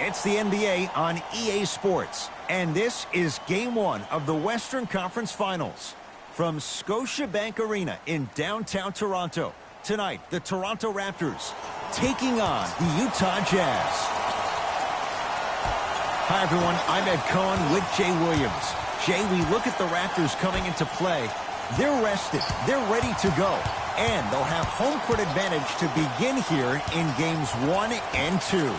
It's the NBA on EA Sports, and this is Game 1 of the Western Conference Finals. From Scotiabank Arena in downtown Toronto, tonight the Toronto Raptors taking on the Utah Jazz. Hi everyone, I'm Ed Cohen with Jay Williams. Jay, we look at the Raptors coming into play. They're rested, they're ready to go, and they'll have home court advantage to begin here in games 1 and 2.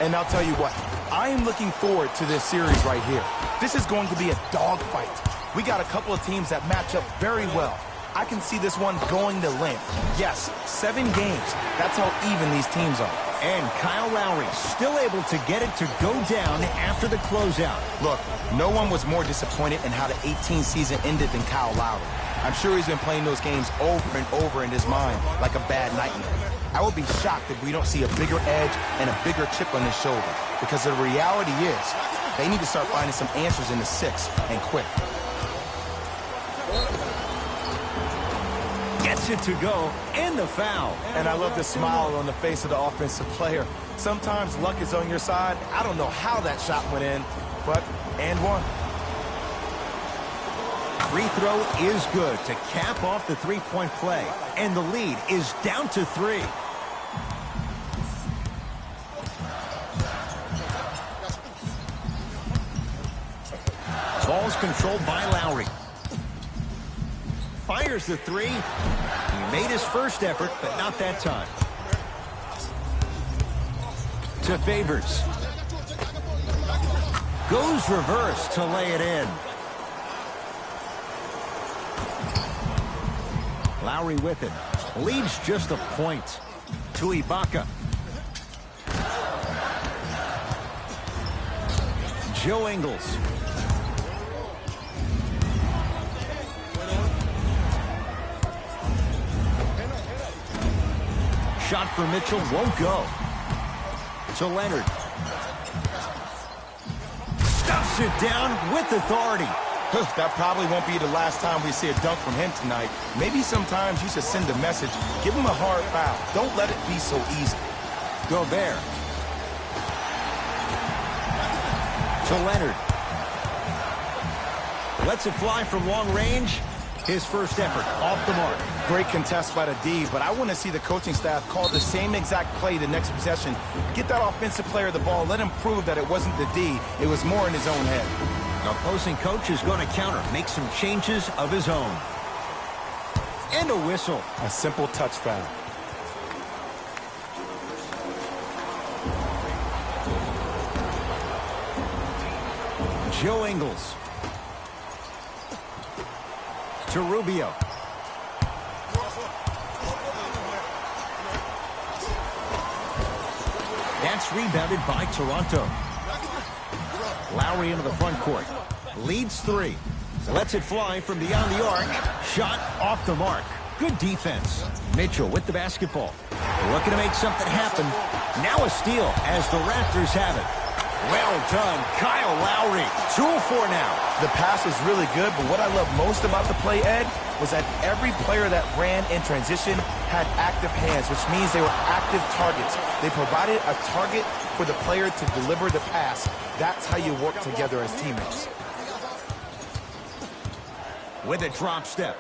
And I'll tell you what, I am looking forward to this series right here. This is going to be a dogfight. We got a couple of teams that match up very well. I can see this one going to length. Yes, 7 games. That's how even these teams are. And Kyle Lowry still able to get it to go down after the closeout. Look, no one was more disappointed in how the 18 season ended than Kyle Lowry. I'm sure he's been playing those games over and over in his mind like a bad nightmare. I would be shocked if we don't see a bigger edge and a bigger chip on his shoulder, because the reality is they need to start finding some answers in the 6 and quick. Gets it to go, and the foul. And I love the smile on the face of the offensive player. Sometimes luck is on your side. I don't know how that shot went in, but and one. Free throw is good to cap off the three-point play, and the lead is down to 3. Ball's controlled by Lowry. Fires the 3. He made his first effort, but not that time. To Favors. Goes reverse to lay it in. Lowry with it. Leads just a point. To Ibaka. Joe Ingles. Shot for Mitchell won't go. To Leonard. Stuffs it down with authority. That probably won't be the last time we see a dunk from him tonight. Maybe sometimes you should send a message. Give him a hard foul. Don't let it be so easy. Gobert. To Leonard. Lets it fly from long range. His first effort off the mark. Great contest by the D, but I want to see the coaching staff call the same exact play the next possession. Get that offensive player the ball. Let him prove that it wasn't the D. It was more in his own head. The opposing coach is going to counter, make some changes of his own. And a whistle. A simple touch foul. Joe Ingles. To Rubio. That's rebounded by Toronto. Lowry into the front court. Leads 3. Lets it fly from beyond the arc. Shot off the mark. Good defense. Mitchell with the basketball. Looking to make something happen. Now a steal as the Raptors have it. Well done, Kyle Lowry. 2-4 now. The pass was really good, but what I love most about the play, Ed, was that every player that ran in transition had active hands, which means they were active targets. They provided a target for the player to deliver the pass. That's how you work together as teammates. With a drop step.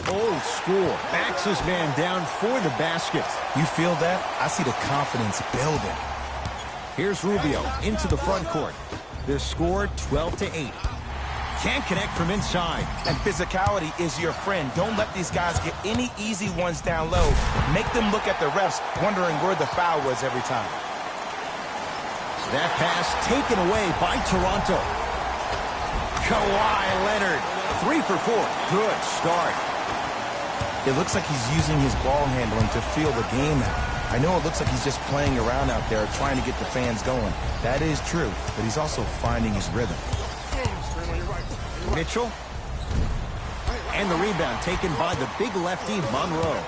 Old school. Backs his man down for the basket. You feel that? I see the confidence building. Here's Rubio into the front court. The score 12-8. Can't connect from inside. And physicality is your friend. Don't let these guys get any easy ones down low. Make them look at the refs wondering where the foul was every time. That pass taken away by Toronto. Kawhi Leonard. 3 for 4. Good start. It looks like he's using his ball handling to feel the game out. I know it looks like he's just playing around out there trying to get the fans going. That is true, but he's also finding his rhythm. Mitchell. And the rebound taken by the big lefty, Monroe.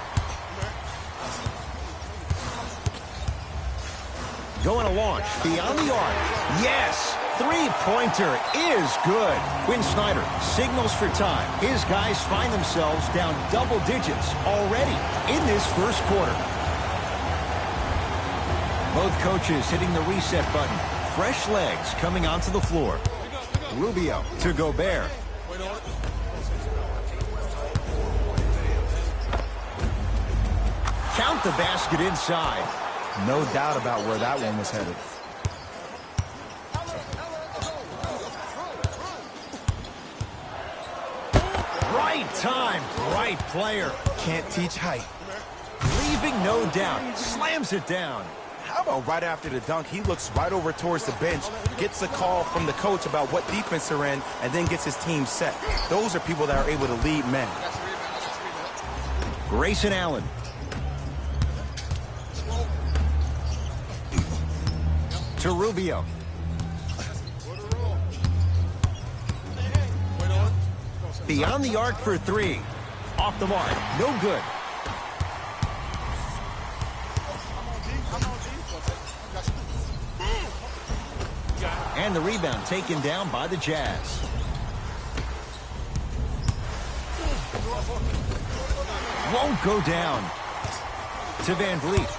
Going to launch beyond the arc. Yes! Three-pointer is good. Quinn Snyder signals for time. His guys find themselves down double digits already in this first quarter. Both coaches hitting the reset button. Fresh legs coming onto the floor. Rubio to Gobert. Count the basket inside. No doubt about where that one was headed. Right time, right player. Can't teach height. Leaving no doubt. Slams it down. How about right after the dunk, he looks right over towards the bench, gets a call from the coach about what defense they're in, and then gets his team set. Those are people that are able to lead men. Grayson Allen. To Rubio. Beyond the arc for three. Off the mark. No good. And the rebound taken down by the Jazz. Won't go down. To Van Vliet.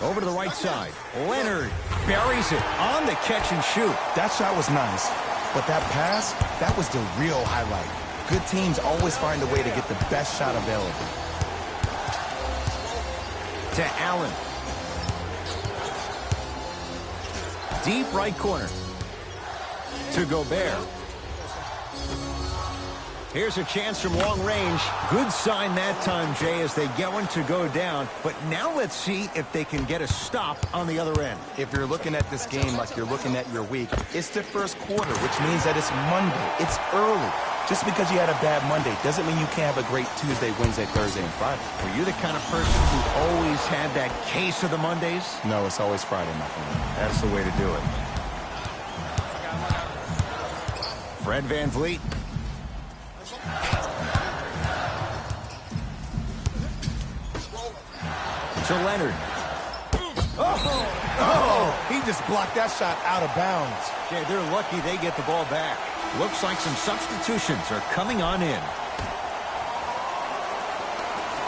Over to the right side. Leonard buries it on the catch and shoot. That shot was nice, but that pass, that was the real highlight. Good teams always find a way to get the best shot available. To Allen. Deep right corner. To Gobert. Here's a chance from long range. Good sign that time, Jay, as they get one to go down. But now let's see if they can get a stop on the other end. If you're looking at this game like you're looking at your week, it's the first quarter, which means that it's Monday. It's early. Just because you had a bad Monday doesn't mean you can't have a great Tuesday, Wednesday, Thursday, and Friday. Were you the kind of person who always had that case of the Mondays? No, it's always Friday, my friend. That's the way to do it. Fred Van Vliet. To Leonard. Oh, he just blocked that shot out of bounds. Yeah, they're lucky they get the ball back. Looks like some substitutions are coming on in.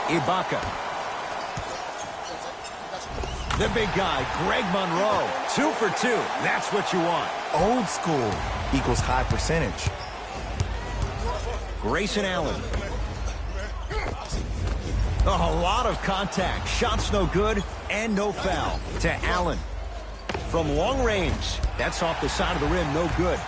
Ibaka. The big guy, Greg Monroe. 2 for 2. That's what you want. Old school equals high percentage. Grayson Allen. Oh, a lot of contact. Shots no good and no foul. To Allen. From long range. That's off the side of the rim. No good.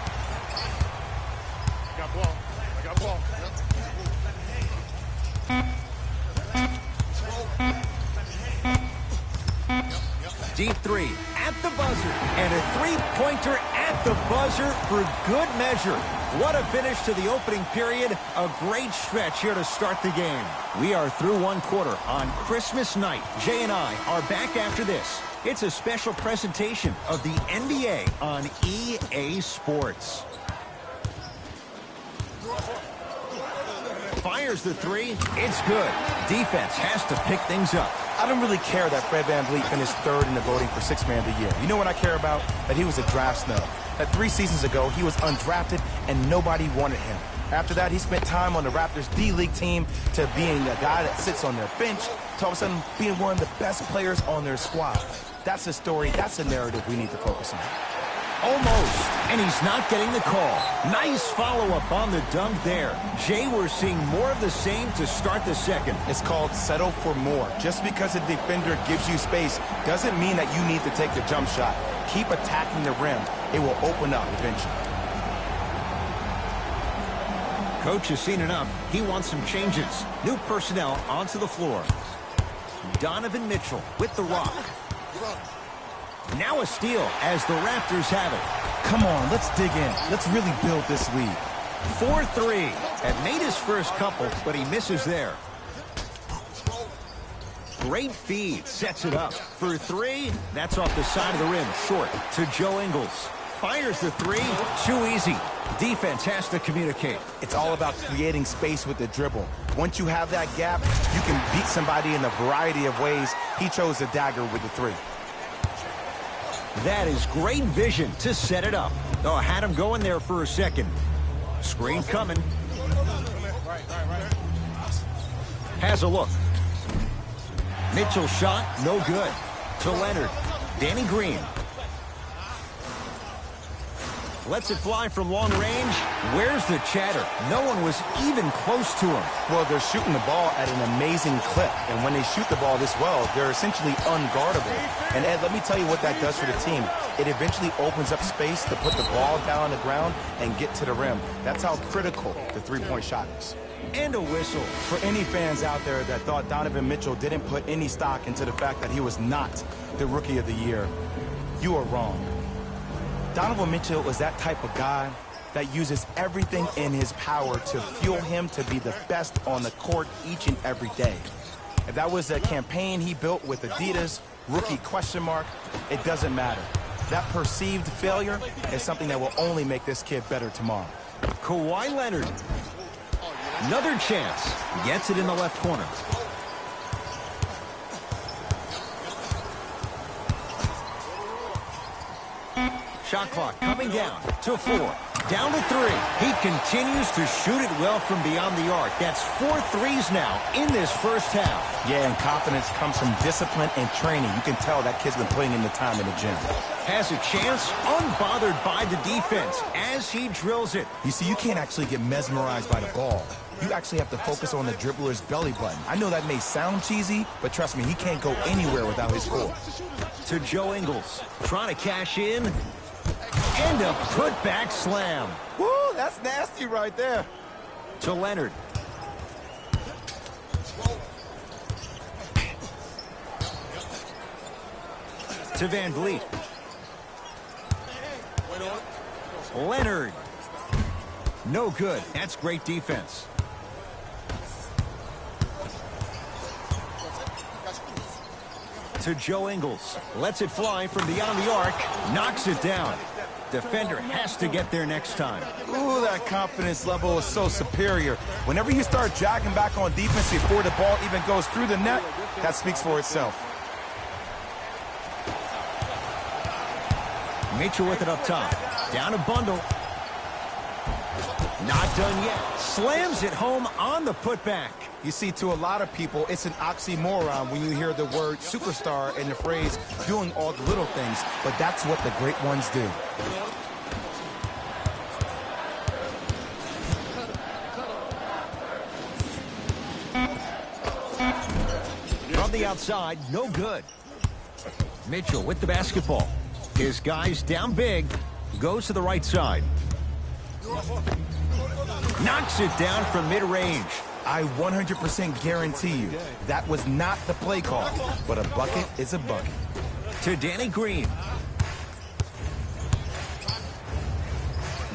Deep three at the buzzer. And a three-pointer at the buzzer for good measure. What a finish to the opening period. A great stretch here to start the game. We are through one quarter on Christmas night. Jay and I are back after this. It's a special presentation of the NBA on EA Sports. Fires the three. It's good. Defense has to pick things up. I don't really care that Fred Van Vliet finished third in the voting for Sixth Man of the Year. You know what I care about? That he was a draft snub. That 3 seasons ago, he was undrafted and nobody wanted him. After that, he spent time on the Raptors D-League team to being a guy that sits on their bench to all of a sudden being one of the best players on their squad. That's a story, that's a narrative we need to focus on. Almost, and he's not getting the call. Nice follow-up on the dunk there. Jay, we're seeing more of the same to start the second. It's called settle for more. Just because a defender gives you space doesn't mean that you need to take the jump shot. Keep attacking the rim. It will open up eventually. Coach has seen enough. He wants some changes. New personnel onto the floor. Donovan Mitchell with the rock. Now a steal as the Raptors have it. Come on, let's dig in. Let's really build this lead. 4-3. Had made his first couple, but he misses there. Great feed. Sets it up. For 3, that's off the side of the rim. Short to Joe Ingles. Fires the 3. Too easy. Defense has to communicate. It's all about creating space with the dribble. Once you have that gap, you can beat somebody in a variety of ways. He chose the dagger with the 3. That is great vision to set it up. Oh, had him going there for a second. Screen coming. Has a look. Mitchell shot, no good. To Leonard. Danny Green. Lets it fly from long range. Where's the chatter? No one was even close to him. Well, they're shooting the ball at an amazing clip. And when they shoot the ball this well, they're essentially unguardable. And Ed, let me tell you what that does for the team. It eventually opens up space to put the ball down on the ground and get to the rim. That's how critical the three-point shot is. And a whistle. For any fans out there that thought Donovan Mitchell didn't put any stock into the fact that he was not the Rookie of the Year, you are wrong. Donovan Mitchell is that type of guy that uses everything in his power to fuel him to be the best on the court each and every day. If that was a campaign he built with Adidas, rookie question mark, it doesn't matter. That perceived failure is something that will only make this kid better tomorrow. Kawhi Leonard. Another chance. Gets it in the left corner. Shot clock coming down to 4. Down to 3. He continues to shoot it well from beyond the arc. That's 4 threes now in this first half. Yeah, and confidence comes from discipline and training. You can tell that kid's been putting in the time in the gym. Has a chance, unbothered by the defense as he drills it. You see, you can't actually get mesmerized by the ball. You actually have to focus on the dribbler's belly button. I know that may sound cheesy, but trust me, he can't go anywhere without his score. To Joe Ingles, trying to cash in. And a putback slam. Woo, that's nasty right there. To Leonard. To Van Vliet. Leonard. No good. That's great defense. To Joe Ingles. Lets it fly from beyond the arc. Knocks it down. Defender has to get there next time. Ooh, that confidence level is so superior. Whenever you start jogging back on defense before the ball even goes through the net, that speaks for itself. Mitchell with it up top. Down a bundle. Not done yet. Slams it home on the putback. You see, to a lot of people, it's an oxymoron when you hear the word superstar and the phrase doing all the little things, but that's what the great ones do. From the outside, no good. Mitchell with the basketball. His guys down big. Goes to the right side. Knocks it down from mid-range. I 100% guarantee you that was not the play call, but a bucket is a bucket. To Danny Green.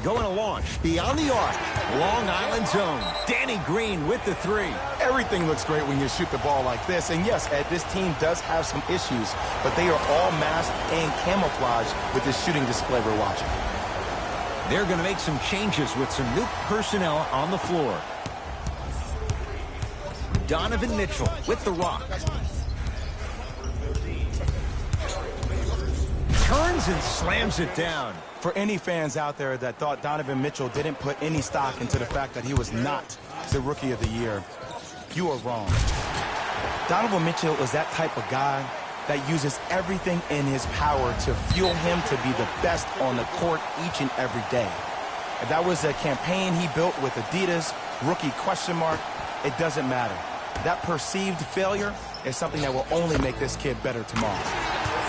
Going to launch beyond the arc. Long Island zone. Danny Green with the 3. Everything looks great when you shoot the ball like this. And yes, Ed, this team does have some issues, but they are all masked and camouflaged with this shooting display we're watching. They're going to make some changes with some new personnel on the floor. Donovan Mitchell with the rock. Turns and slams it down. For any fans out there that thought Donovan Mitchell didn't put any stock into the fact that he was not the Rookie of the Year, you are wrong. Donovan Mitchell is that type of guy that uses everything in his power to fuel him to be the best on the court each and every day. If that was a campaign he built with Adidas, rookie question mark, it doesn't matter. That perceived failure is something that will only make this kid better tomorrow.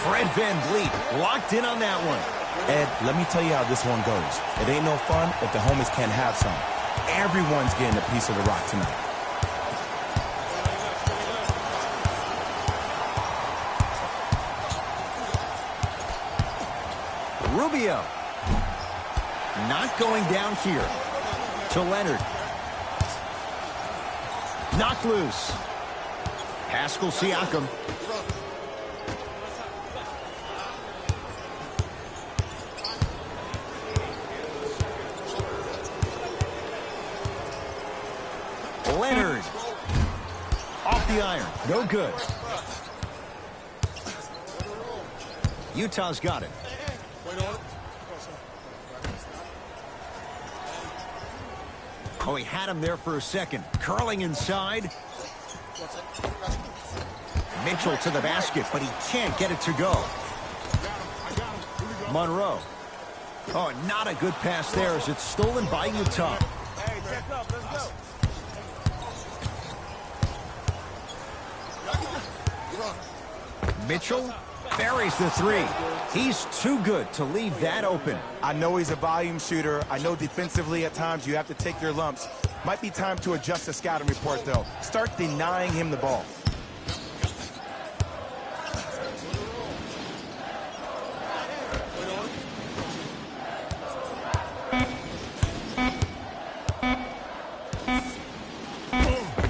Fred Van Vliet locked in on that one. Ed, let me tell you how this one goes. It ain't no fun if the homies can't have some. Everyone's getting a piece of the rock tonight. Rubio. Not going down here. To Leonard. Knocked loose. Pascal Siakam. Leonard. Off the iron. No good. Utah's got it. Oh, he had him there for a second. Curling inside. Mitchell to the basket, but he can't get it to go. Monroe. Oh, not a good pass there as it's stolen by Utah. Hey, check up, let's go. Mitchell buries the three. He's too good to leave that open. I know he's a volume shooter. I know defensively at times you have to take your lumps. Might be time to adjust the scouting report, though. Start denying him the ball.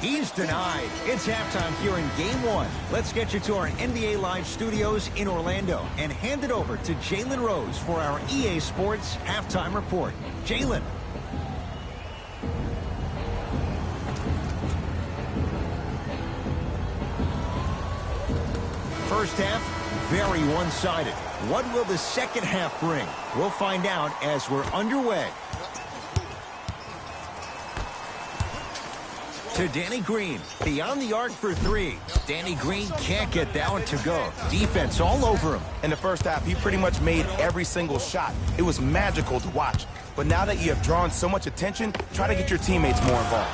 He's denied. It's halftime here in Game 1. Let's get you to our NBA Live studios in Orlando and hand it over to Jalen Rose for our EA Sports halftime report. Jalen. First half, very one-sided. What will the second half bring? We'll find out as we're underway. To Danny Green, beyond the arc for three. Danny Green can't get that one to go. Defense all over him. In the first half, he pretty much made every single shot. It was magical to watch. But now that you have drawn so much attention, try to get your teammates more involved.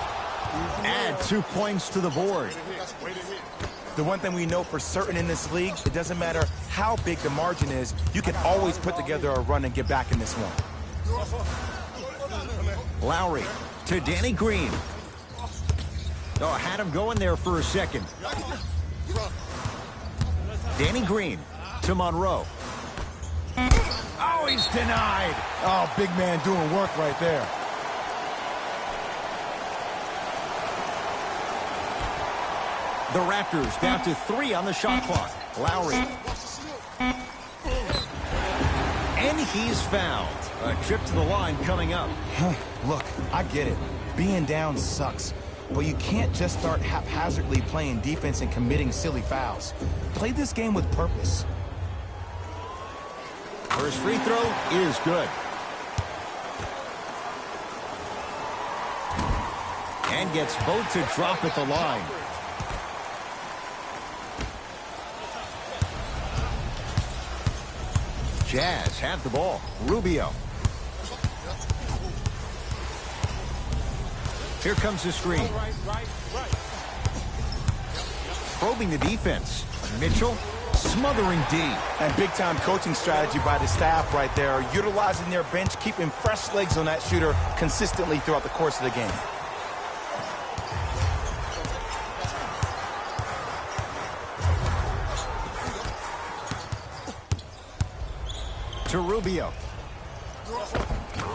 Add 2 points to the board. The one thing we know for certain in this league, it doesn't matter how big the margin is, you can always put together a run and get back in this one. Lowry to Danny Green. Oh, had him going there for a second. Danny Green to Monroe. Oh, he's denied. Oh, big man doing work right there. The Raptors down to 3 on the shot clock. Lowry. And he's fouled. A trip to the line coming up. Look, I get it. Being down sucks. But you can't just start haphazardly playing defense and committing silly fouls. Play this game with purpose. First free throw is good. And gets both to drop at the line. Jazz have the ball. Rubio. Here comes the screen. Probing the defense. Mitchell smothering D. And big-time coaching strategy by the staff right there, utilizing their bench, keeping fresh legs on that shooter consistently throughout the course of the game. To Rubio.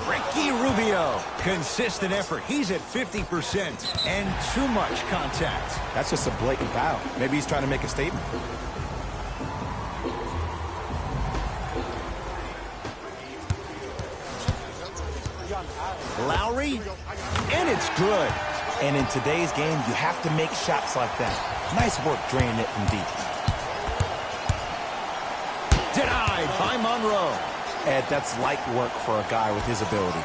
Ricky Rubio. Consistent effort. He's at 50% and too much contact. That's just a blatant foul. Maybe he's trying to make a statement. Lowry, and it's good. And in today's game, you have to make shots like that. Nice work draining it from deep. Denied by Monroe. Ed, that's light work for a guy with his ability.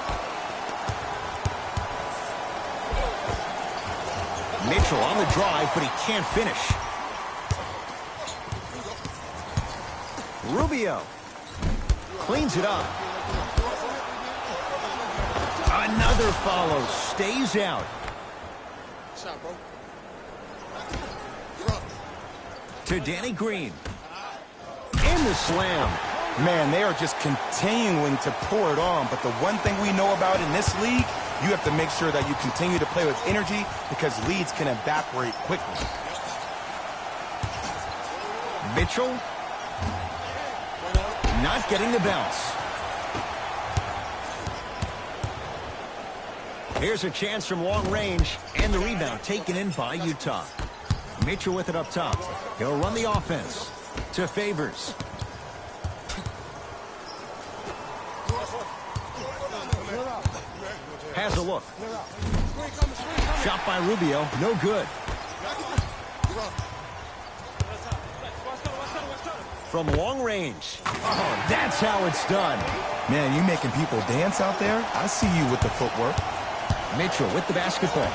Mitchell on the drive, but he can't finish. Rubio cleans it up. Another follow, stays out. To Danny Green. In the slam. Man, they are just continuing to pour it on. But the one thing we know about in this league, you have to make sure that you continue to play with energy because leads can evaporate quickly. Mitchell not getting the bounce. Here's a chance from long range, and the rebound taken in by Utah. Mitchell with it up top. He'll run the offense to Favors. Has a look. Shot by Rubio, no good. From long range. Oh, that's how it's done. Man, you making people dance out there? I see you with the footwork. Mitchell with the basketball.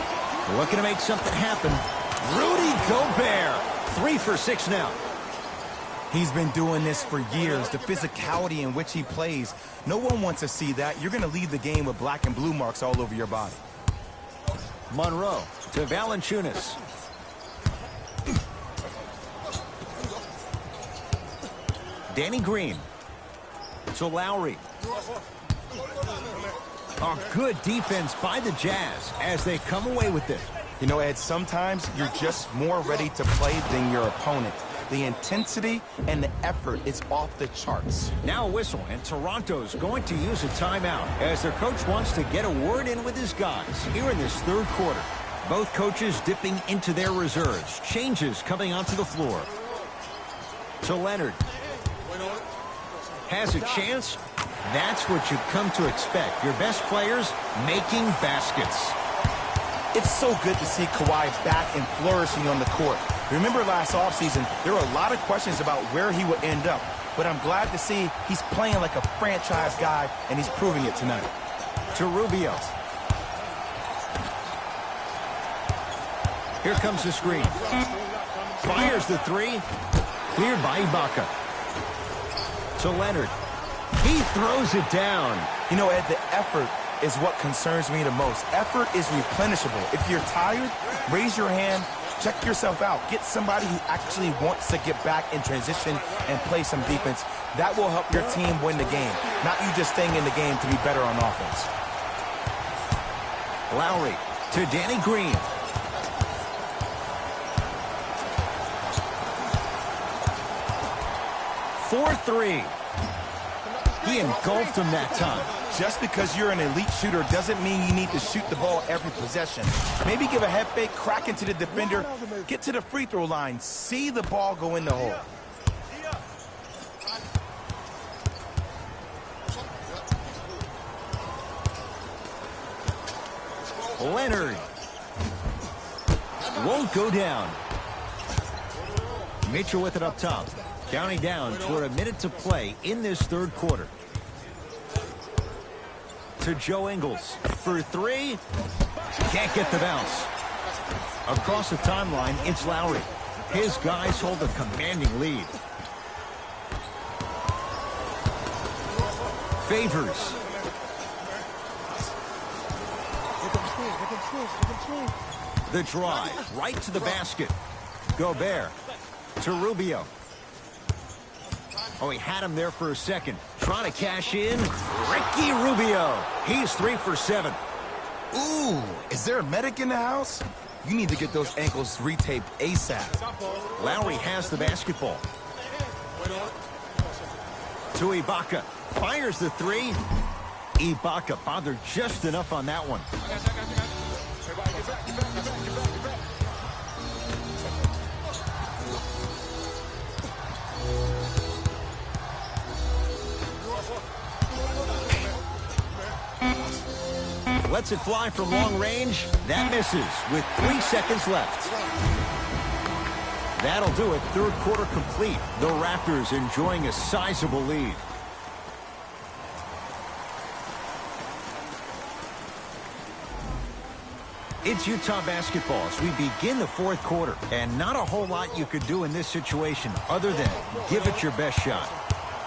Looking to make something happen. Rudy Gobert. 3 for 6 now. He's been doing this for years. The physicality in which he plays. No one wants to see that. You're going to leave the game with black and blue marks all over your body. Monroe to Valanciunas. Danny Green to Lowry. A good defense by the Jazz as they come away with it. You know, Ed, sometimes you're just more ready to play than your opponent. The intensity and the effort is off the charts. Now a whistle, and Toronto's going to use a timeout as their coach wants to get a word in with his guys here in this third quarter. Both coaches dipping into their reserves. Changes coming onto the floor. To Leonard. Has a chance. That's what you've come to expect. Your best players making baskets. It's so good to see Kawhi back and flourishing on the court. Remember last offseason, there were a lot of questions about where he would end up. But I'm glad to see he's playing like a franchise guy, and he's proving it tonight. To Rubio. Here comes the screen. Fires the three. Cleared by Ibaka. To Leonard. He throws it down. You know, Ed, the effort is what concerns me the most. Effort is replenishable. If you're tired, raise your hand, check yourself out. Get somebody who actually wants to get back in transition and play some defense. That will help your team win the game, not you just staying in the game to be better on offense. Lowry to Danny Green. For 3. He engulfed him that time. Just because you're an elite shooter doesn't mean you need to shoot the ball every possession. Maybe give a head fake, crack into the defender, get to the free throw line, see the ball go in the hole. Leonard won't go down. Mitchell with it up top. Counting down toward a minute to play in this third quarter. To Joe Ingles for 3. Can't get the bounce. Across the timeline, it's Lowry. His guys hold a commanding lead. Favors. The drive right to the basket. Gobert to Rubio. Oh, he had him there for a second. Trying to cash in. Ricky Rubio. He's 3 for 7. Ooh, is there a medic in the house? You need to get those ankles retaped ASAP. Lowry has the basketball. To Ibaka. Fires the 3. Ibaka bothered just enough on that one. Lets it fly from long range. That misses with 3 seconds left. That'll do it. Third quarter complete. The Raptors enjoying a sizable lead. It's Utah basketball as we begin the fourth quarter. And not a whole lot you could do in this situation other than give it your best shot.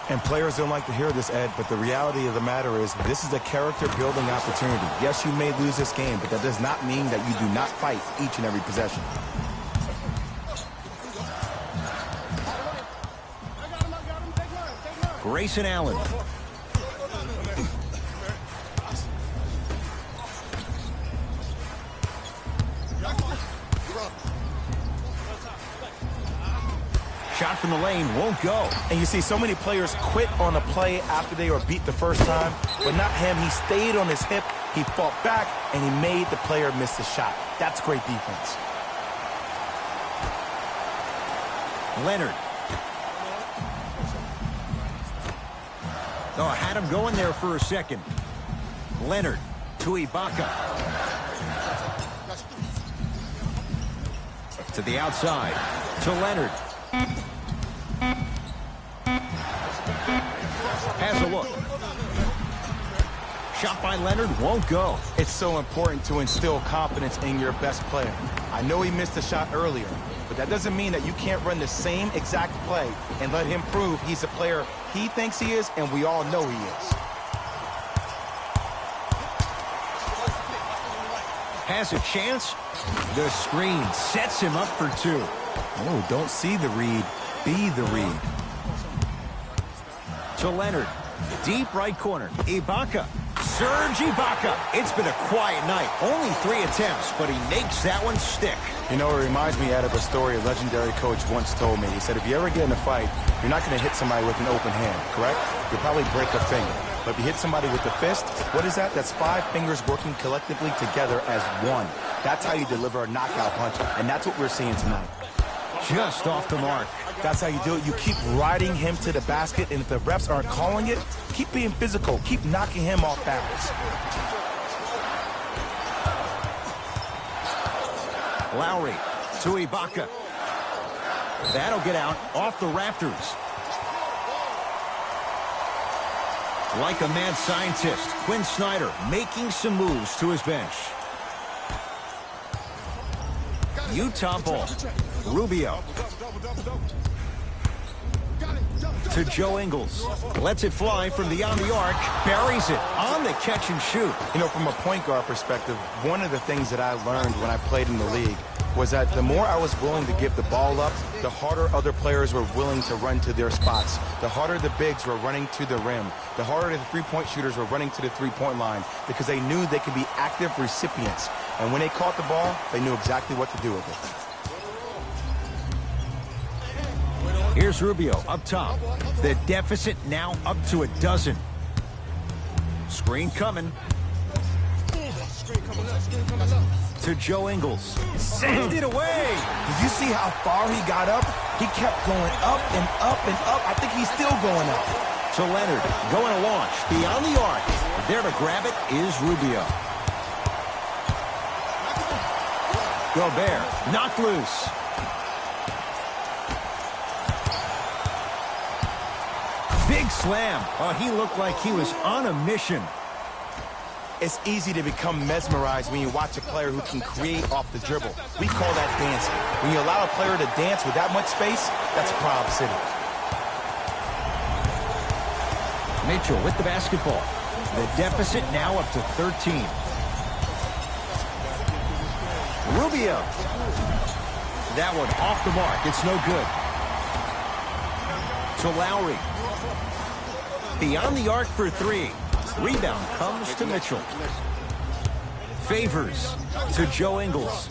And players don't like to hear this, Ed, but the reality of the matter is this is a character-building opportunity. Yes, you may lose this game, but that does not mean that you do not fight each and every possession. Grayson Allen. Shot from the lane won't go. And you see so many players quit on a play after they were beat the first time, but not him. He stayed on his hip, he fought back, and he made the player miss the shot. That's great defense. Leonard. Oh, had him going there for a second. Leonard to Ibaka. To the outside. To Leonard. Has a look. Shot by Leonard won't go. It's so important to instill confidence in your best player. I know he missed a shot earlier, but that doesn't mean that you can't run the same exact play and let him prove he's the player he thinks he is, and we all know he is. Has a chance. The screen sets him up for two. Oh, don't see the read, be the read. To Leonard. Deep right corner. Ibaka. Serge Ibaka. It's been a quiet night. Only 3 attempts, but he makes that one stick. You know, it reminds me of a story a legendary coach once told me. He said, if you ever get in a fight, you're not going to hit somebody with an open hand, correct? You'll probably break a finger. But if you hit somebody with the fist, what is that? That's 5 fingers working collectively together as one. That's how you deliver a knockout punch, and that's what we're seeing tonight. Just off the mark. That's how you do it. You keep riding him to the basket, and if the refs aren't calling it, keep being physical. Keep knocking him off balance. Lowry to Ibaka. That'll get out off the Raptors. Like a mad scientist, Quinn Snyder making some moves to his bench. Utah ball. Rubio. To Joe Ingles. Lets it fly from beyond the arc. Buries it on the catch and shoot. You know, from a point guard perspective, one of the things that I learned when I played in the league was that the more I was willing to give the ball up, the harder other players were willing to run to their spots. The harder the bigs were running to the rim. The harder the three-point shooters were running to the three-point line because they knew they could be active recipients. And when they caught the ball, they knew exactly what to do with it. Here's Rubio up top. The deficit now up to 12. Screen coming. To Joe Ingles. Send it away. Did you see how far he got up? He kept going up and up and up. I think he's still going up. To Leonard. Going to launch. Beyond the arc. There to grab it is Rubio. Gobert. Knocked loose. Big slam. Oh, he looked like he was on a mission. It's easy to become mesmerized when you watch a player who can create off the dribble. We call that dancing. When you allow a player to dance with that much space, that's a Proud City. Mitchell with the basketball. The deficit now up to 13. Rubio. That one off the mark. It's no good. To Lowry. Beyond the arc for 3. Rebound comes to Mitchell. Favors to Joe Ingles.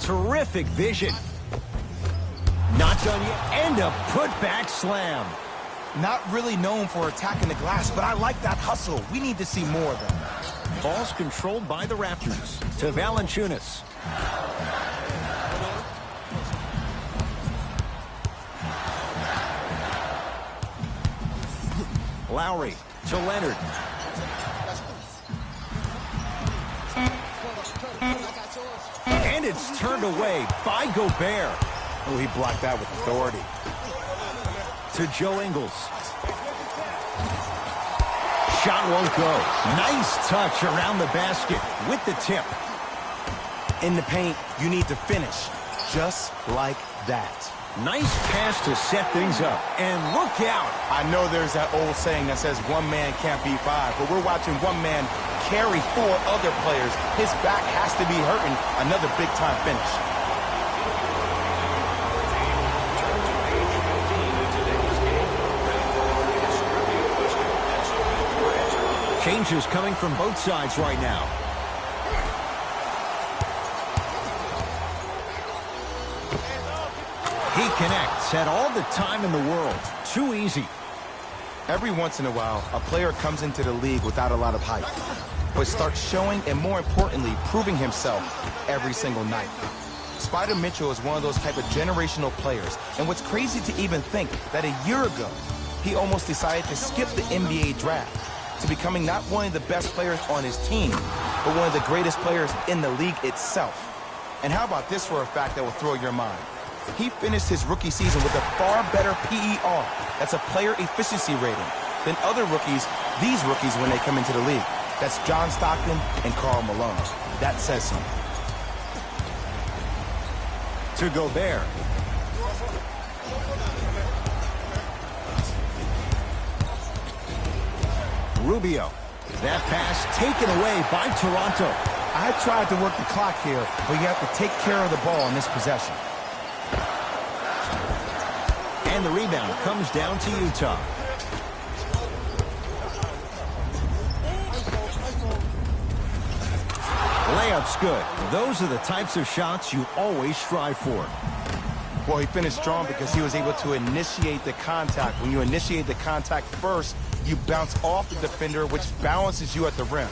Terrific vision. Not done yet. And a putback slam. Not really known for attacking the glass, but I like that hustle. We need to see more of that. Ball's controlled by the Raptors. To Valanciunas. Lowry to Leonard. And it's turned away by Gobert. Oh, he blocked that with authority. To Joe Ingles. Shot won't go. Nice touch around the basket with the tip. In the paint, you need to finish just like that. Nice pass to set things up. And look out. I know there's that old saying that says one man can't beat 5, but we're watching one man carry 4 other players. His back has to be hurting. Another big-time finish. Changes coming from both sides right now. He connects, had all the time in the world. Too easy. Every once in a while, a player comes into the league without a lot of hype, but starts showing and, more importantly, proving himself every single night. Spider Mitchell is one of those type of generational players, and what's crazy to even think that a year ago, he almost decided to skip the NBA draft to becoming not one of the best players on his team, but one of the greatest players in the league itself. And how about this for a fact that will throw your mind? He finished his rookie season with a far better PER, that's a player efficiency rating, than other rookies, these rookies when they come into the league. That's John Stockton and Karl Malone. That says something. To Gobert. Rubio. That pass taken away by Toronto. I tried to work the clock here, but you have to take care of the ball in this possession. And the rebound comes down to Utah. Layup's good. Those are the types of shots you always strive for. Well, he finished strong because he was able to initiate the contact. When you initiate the contact first, you bounce off the defender, which balances you at the rim.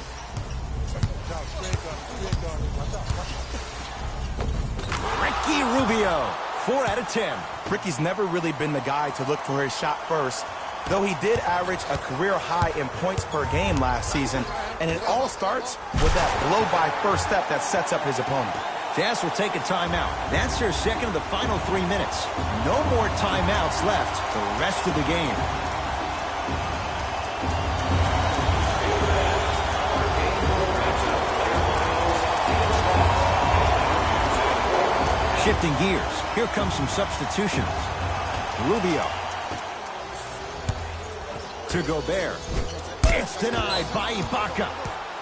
Ricky Rubio, 4 out of 10. Ricky's never really been the guy to look for his shot first, though he did average a career high in points per game last season, and it all starts with that blow-by first step that sets up his opponent. Jazz will take a timeout. That's their second of the final 3 minutes. No more timeouts left the rest of the game. Shifting gears. Here comes some substitutions. Rubio. To Gobert. It's denied by Ibaka.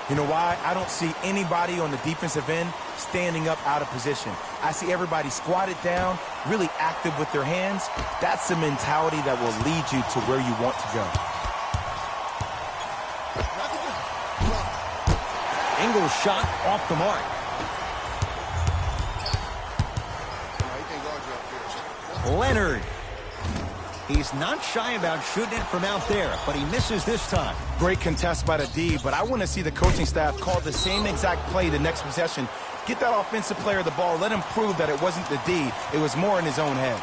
You know why? I don't see anybody on the defensive end standing up out of position. I see everybody squatted down, really active with their hands. That's the mentality that will lead you to where you want to go. Ingles shot off the mark. Leonard. He's not shy about shooting it from out there, but he misses this time. Great contest by the D, but I want to see the coaching staff call the same exact play the next possession. Get that offensive player the ball. Let him prove that it wasn't the D. It was more in his own head.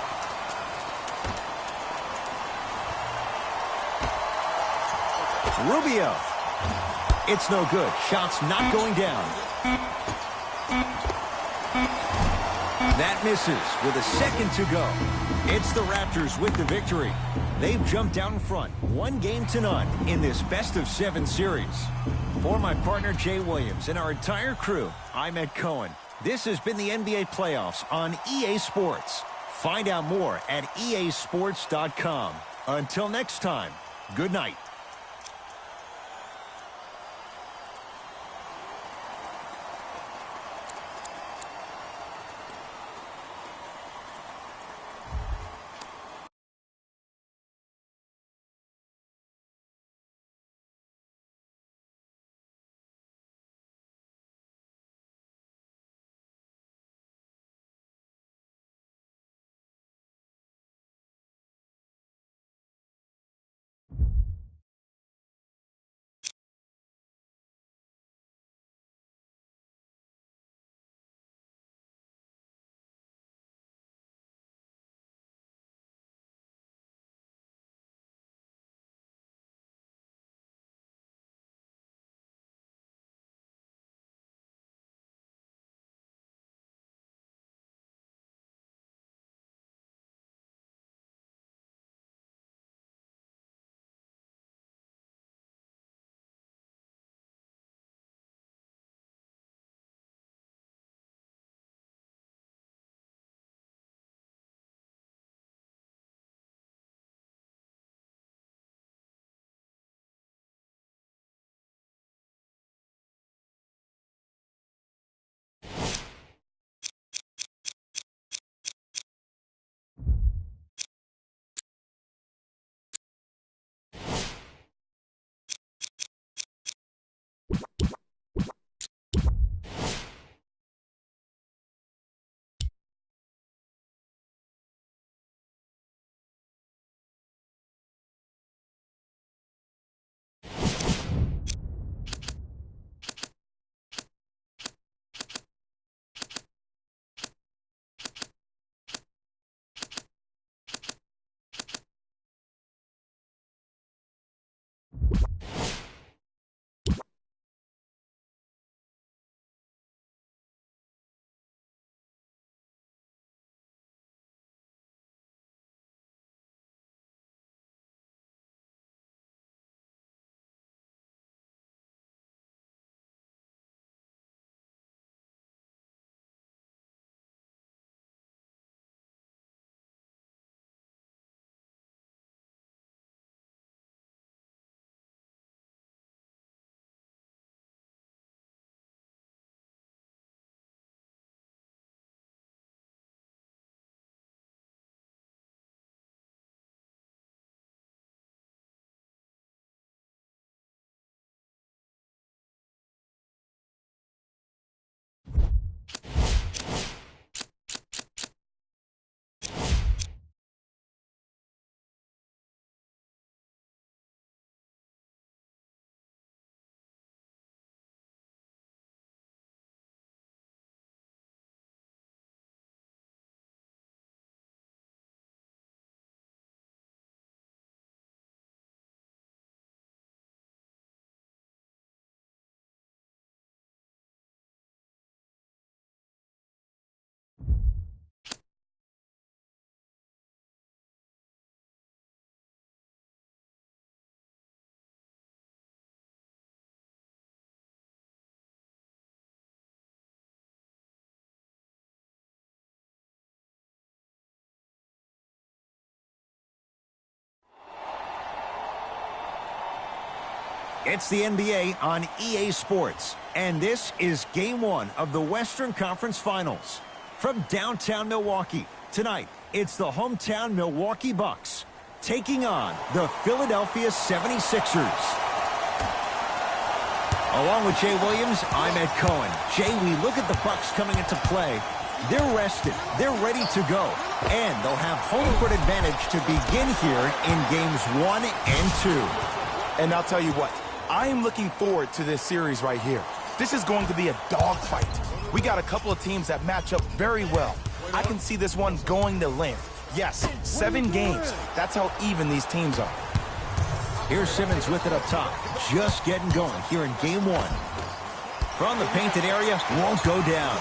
Rubio. It's no good. Shot's not going down. That misses with a second to go. It's the Raptors with the victory. They've jumped out in front, 1-0 in this best-of-7 series. For my partner Jay Williams and our entire crew, I'm Ed Cohen. This has been the NBA playoffs on EA Sports. Find out more at easports.com. Until next time, good night. It's the NBA on EA Sports, and this is Game 1 of the Western Conference Finals. From downtown Milwaukee, tonight, it's the hometown Milwaukee Bucks taking on the Philadelphia 76ers. Along with Jay Williams, I'm Ed Cohen. Jay, we look at the Bucks coming into play. They're rested, they're ready to go, and they'll have home court advantage to begin here in games 1 and 2. And I'll tell you what, I am looking forward to this series right here. This is going to be a dogfight. We got a couple of teams that match up very well. I can see this one going to length. Yes, 7 games. That's how even these teams are. Here's Simmons with it up top. Just getting going here in game 1. From the painted area, won't go down.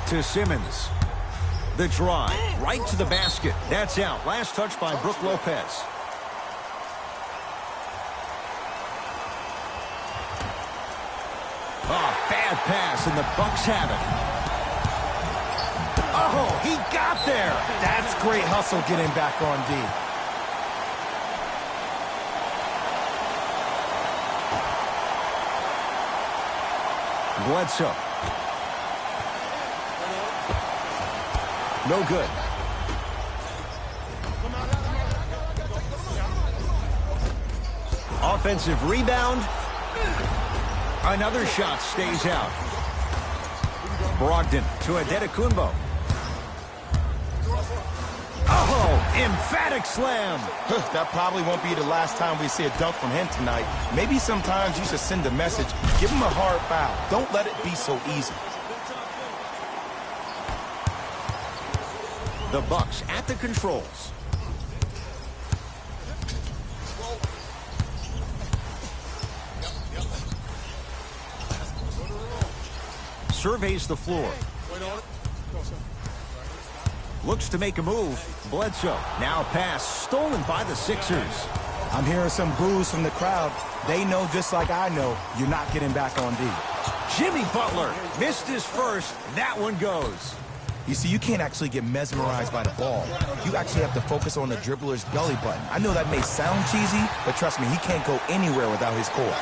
To Simmons. The drive, right to the basket. That's out. Last touch by Brook Lopez. Oh, bad pass, and the Bucks have it. Oh, he got there. That's great hustle getting back on D. Bledsoe. No good. Offensive rebound. Another shot stays out. Brogdon to Antetokounmpo. Oh, emphatic slam. That probably won't be the last time we see a dunk from him tonight. Maybe sometimes you should send a message. Give him a hard foul. Don't let it be so easy. The Bucks at the controls. Surveys the floor. Looks to make a move. Bledsoe. Now pass stolen by the Sixers. I'm hearing some boos from the crowd. They know just like I know you're not getting back on D. Jimmy Butler missed his first. That one goes. You see, you can't actually get mesmerized by the ball. You actually have to focus on the dribbler's belly button. I know that may sound cheesy, but trust me, he can't go anywhere without his core.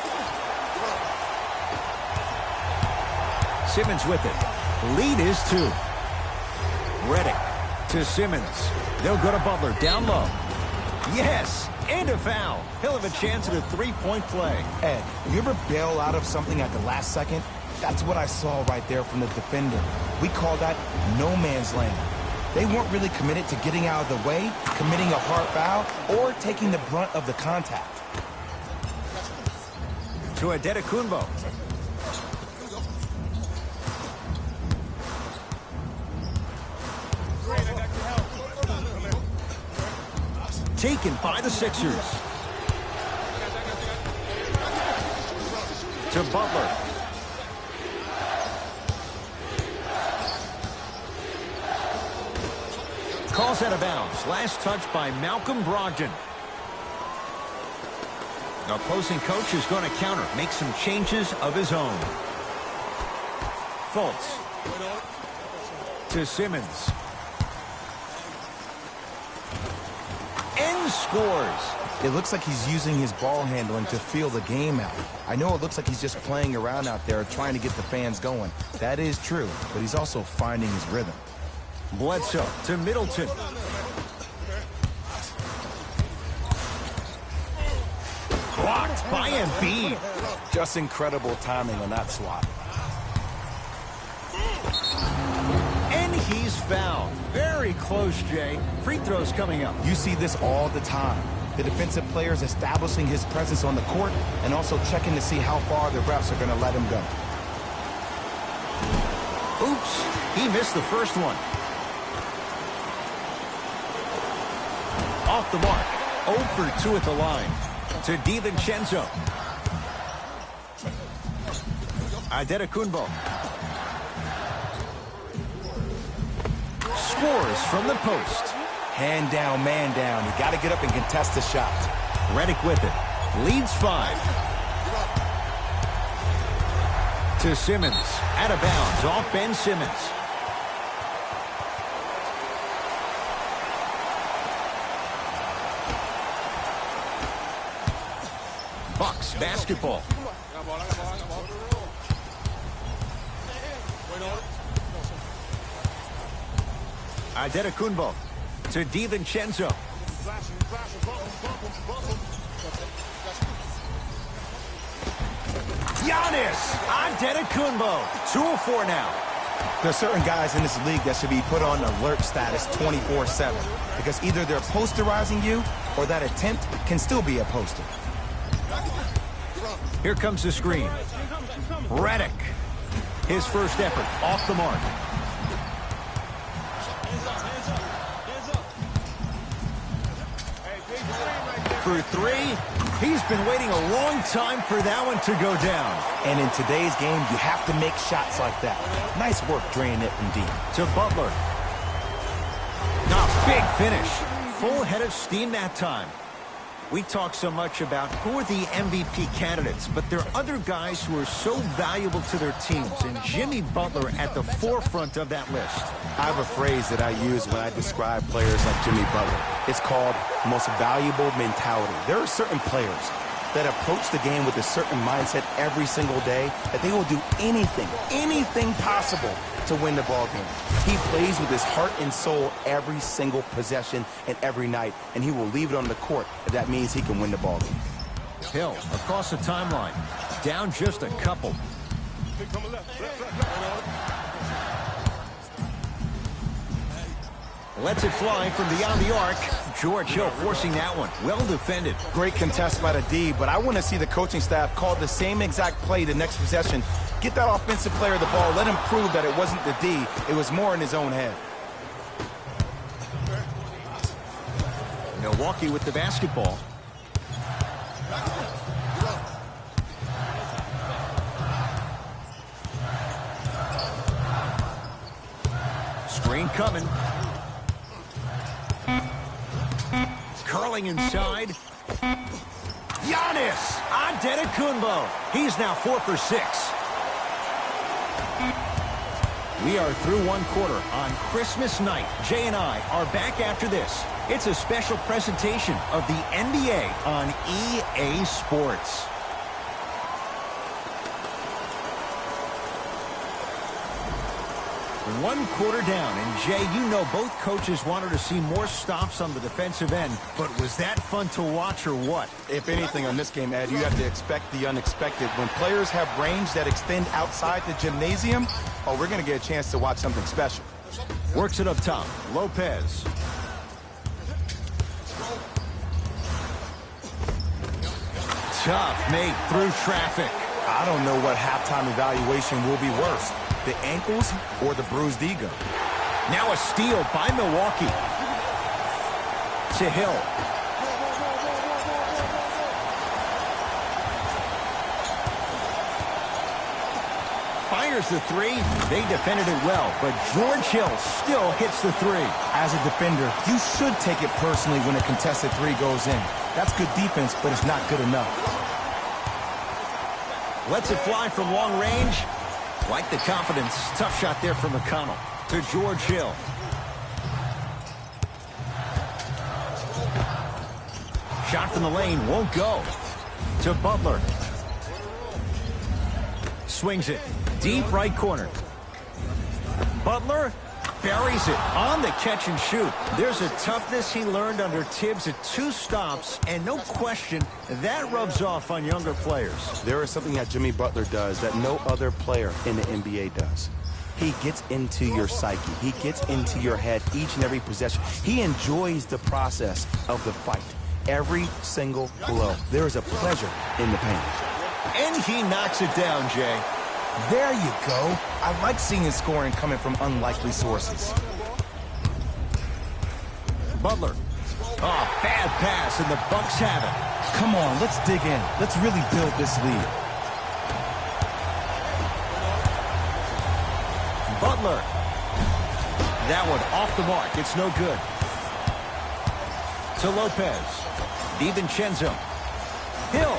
Simmons with it. Lead is 2. Redick to Simmons. They'll go to Butler down low. Yes, and a foul. He'll have a chance at a 3-point play. Ed, you ever bail out of something at the last second? That's what I saw right there from the defender. We call that no man's land. They weren't really committed to getting out of the way, committing a hard foul, or taking the brunt of the contact. To Antetokounmpo. Taken by the Sixers. To Butler. Calls out of bounds. Last touch by Malcolm Brogdon. The opposing coach is going to counter. Make some changes of his own. Fultz. To Simmons. And scores. It looks like he's using his ball handling to feel the game out. I know it looks like he's just playing around out there trying to get the fans going. That is true, but he's also finding his rhythm. Bledsoe to Middleton. Blocked by Embiid. Just incredible timing on that swat. And he's fouled. Very close, Jay. Free throws coming up. You see this all the time. The defensive players establishing his presence on the court and also checking to see how far the refs are going to let him go. Oops, he missed the first one. Off the mark. 0 for 2 at the line. To DiVincenzo. Antetokounmpo. Scores from the post. Hand down, man down. You got to get up and contest the shot. Redick with it. Leads 5. To Simmons. Out of bounds. Off Ben Simmons. Bucks basketball. Antetokounmpo to DiVincenzo. Giannis Antetokounmpo, 2 of 4 now. There are certain guys in this league that should be put on alert status 24/7 because either they're posterizing you or that attempt can still be a poster. Here comes the screen. Redick. His first effort off the mark. For 3. He's been waiting a long time for that one to go down. And in today's game, you have to make shots like that. Nice work draining it from deep. To Butler. Big finish. Full head of steam that time. We talk so much about who are the MVP candidates, but there are other guys who are so valuable to their teams, and Jimmy Butler at the forefront of that list. I have a phrase that I use when I describe players like Jimmy Butler. It's called most valuable mentality. There are certain players that approach the game with a certain mindset every single day that they will do anything possible to win the ball game. He plays with his heart and soul every single possession and every night, and he will leave it on the court if that means he can win the ball game. Hill across the timeline, down just a couple. Lets it fly from beyond the arc. George Hill forcing that one. Well defended. Great contest by the D, but I want to see the coaching staff call the same exact play the next possession. Get that offensive player the ball. Let him prove that it wasn't the D. It was more in his own head. Milwaukee with the basketball. Screen coming. Curling inside. Giannis Antetokounmpo. He's now 4 for 6. We are through one quarter on Christmas night. Jay and I are back after this. It's a special presentation of the NBA on EA Sports. One quarter down, and Jay, you know both coaches wanted to see more stops on the defensive end, but was that fun to watch or what? If anything on this game, Ed, you have to expect the unexpected. When players have range that extend outside the gymnasium, we're going to get a chance to watch something special. Works it up top. Lopez. Tough make through traffic. I don't know what halftime evaluation will be worse, the ankles or the bruised ego. Now a steal by Milwaukee. To Hill. Fires the 3. They defended it well, but George Hill still hits the 3. As a defender, you should take it personally when a contested 3 goes in. That's good defense, but it's not good enough. Lets it fly from long range. Like the confidence. Tough shot there from McConnell. To George Hill. Shot from the lane won't go. To Butler. Swings it. Deep right corner. Butler buries it on the catch and shoot. There's a toughness he learned under Tibbs at 2 stops, and no question, that rubs off on younger players. There is something that Jimmy Butler does that no other player in the NBA does. He gets into your psyche. He gets into your head each and every possession. He enjoys the process of the fight. Every single blow. There is a pleasure in the pain. And he knocks it down, Jay. There you go. I like seeing scoring coming from unlikely sources. Butler. Oh, bad pass, and the Bucks have it. Come on, let's dig in. Let's really build this lead. Butler. That one off the mark. It's no good. To Lopez. DiVincenzo. Hill.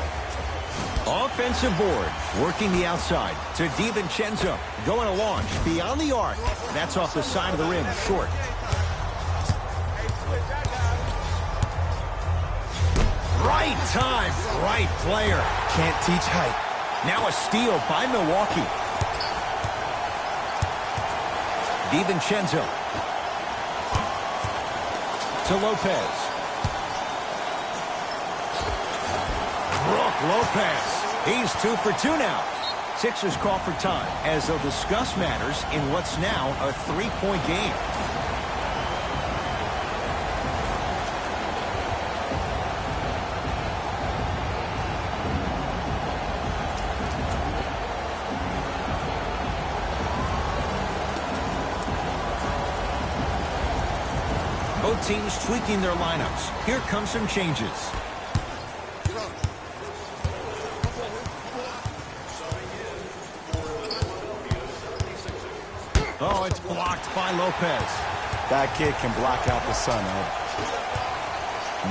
Offensive board. Working the outside. To DiVincenzo. Going to launch. Beyond the arc. That's off the side of the rim. Short. Right. time. Right player. Can't teach hype. Now a steal by Milwaukee. DiVincenzo. To Lopez. Brook Lopez. He's 2 for 2 now. Sixers call for time as they'll discuss matters in what's now a 3-point game. Both teams tweaking their lineups. Here come some changes. Oh, it's blocked by Lopez. That kid can block out the sun, Ed.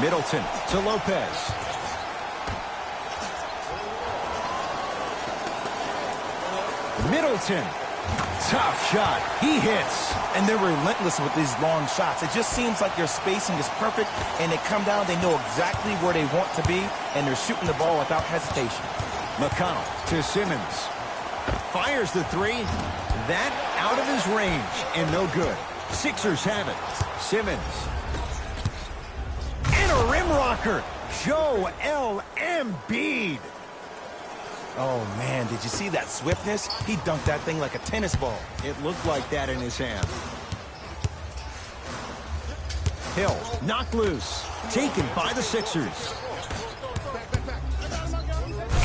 Middleton to Lopez. Middleton. Tough shot. He hits. And they're relentless with these long shots. It just seems like their spacing is perfect, and they come down, they know exactly where they want to be, and they're shooting the ball without hesitation. McConnell to Simmons. Fires the three. That out of his range and no good. Sixers have it. Simmons. And a rim rocker. Joel Embiid. Oh, man, did you see that swiftness? He dunked that thing like a tennis ball. It looked like that in his hand. Hill knocked loose. Taken by the Sixers.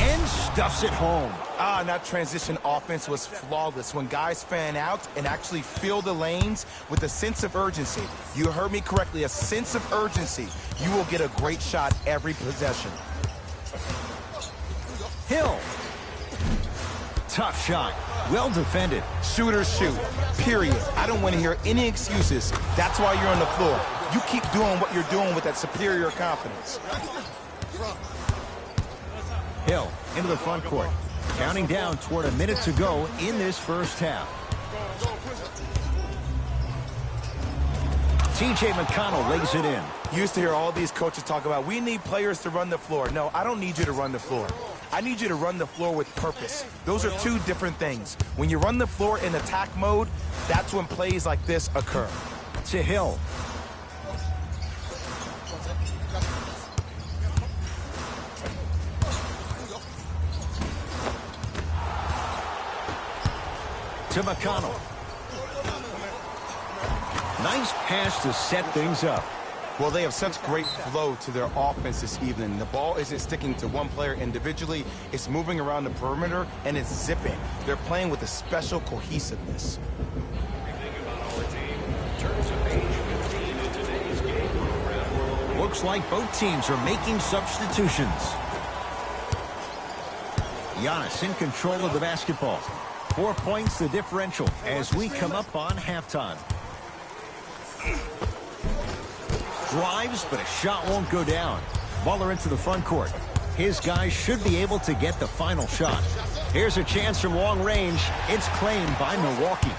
And stuffs it home. And that transition offense was flawless when guys fan out and actually fill the lanes with a sense of urgency. You heard me correctly, a sense of urgency. You will get a great shot every possession. Hill. Tough shot. Well defended. Shooters shoot, period. I don't want to hear any excuses. That's why you're on the floor. You keep doing what you're doing with that superior confidence. Hill into the front court. Counting down toward a minute to go in this first half. T.J. McConnell lays it in. You used to hear all these coaches talk about, we need players to run the floor. No, I don't need you to run the floor. I need you to run the floor with purpose. Those are two different things. When you run the floor in attack mode, that's when plays like this occur. To Hill. To McConnell. Nice pass to set things up. Well, they have such great flow to their offense this evening. The ball isn't sticking to one player individually. It's moving around the perimeter, and it's zipping. They're playing with a special cohesiveness. Looks like both teams are making substitutions. Giannis in control of the basketball. 4 points the differential as we come up on halftime. Drives, but a shot won't go down. Baller into the front court. His guys should be able to get the final shot. Here's a chance from long range. It's claimed by Milwaukee.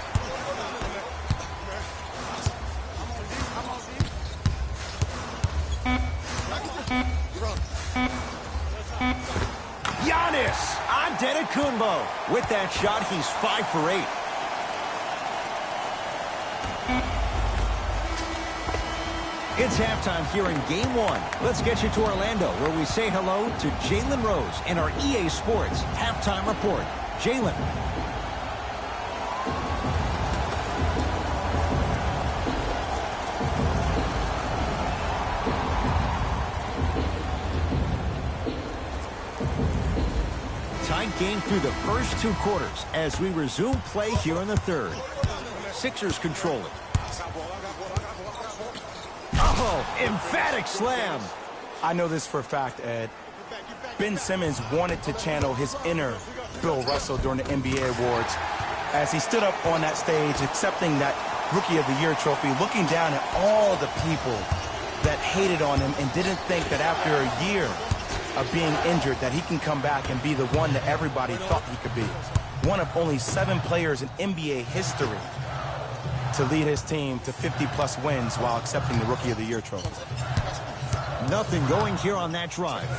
Giannis Antetokounmpo. With that shot, he's 5 for 8. It's halftime here in Game 1. Let's get you to Orlando, where we say hello to Jalen Rose in our EA Sports Halftime Report. Jalen. Tight game through the first 2 quarters as we resume play here in the third. Sixers control it. Oh, emphatic slam. I know this for a fact, Ed. Ben Simmons wanted to channel his inner Bill Russell during the NBA awards as he stood up on that stage accepting that Rookie of the Year trophy, looking down at all the people that hated on him and didn't think that after a year of being injured that he can come back and be the one that everybody thought he could be. One of only 7 players in NBA history to lead his team to 50-plus wins while accepting the Rookie of the Year trophy. Nothing going here on that drive.